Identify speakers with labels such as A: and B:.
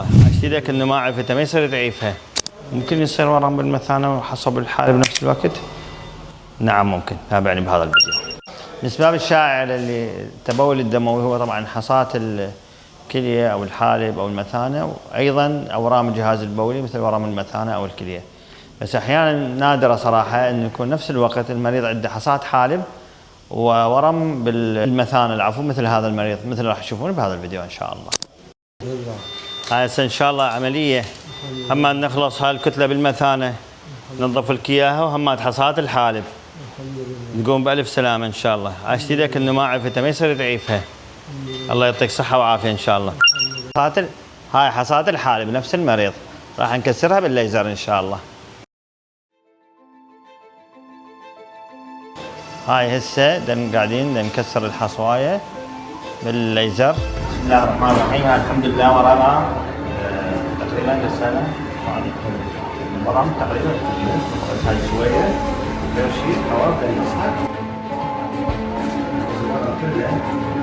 A: اشتي انه ما عرفته ما يصير تعيفها. ممكن يصير ورم بالمثانه وحصب الحالب بنفس الوقت؟ نعم ممكن، تابعني بهذا الفيديو. الاسباب الشائعه للتبول الدموي هو طبعا حصات الكليه او الحالب او المثانه، وايضا اورام الجهاز البولي مثل ورم المثانه او الكليه. بس احيانا نادره صراحه انه يكون نفس الوقت المريض عنده حصات حالب وورم بالمثانه العفو مثل هذا المريض، مثل راح تشوفون بهذا الفيديو ان شاء الله. هاي هسه ان شاء الله عمليه اما نخلص هاي الكتله بالمثانه ننظف لك اياها، وهمات حصات الحالب تقوم بالف سلامه ان شاء الله. عاشت ايدك انه ما عرفته ما يصير تعيفها. الله يعطيك صحه وعافيه ان شاء الله. هاي حصات الحالب نفس المريض راح نكسرها بالليزر ان شاء الله. هاي هسه قاعدين نكسر الحصوايه بالليزر. بسم الله الرحمن الرحيم. الحمد لله ورانا تقريبا سنه ورم تقريبا بس هاي شويه غير شيء هواء كله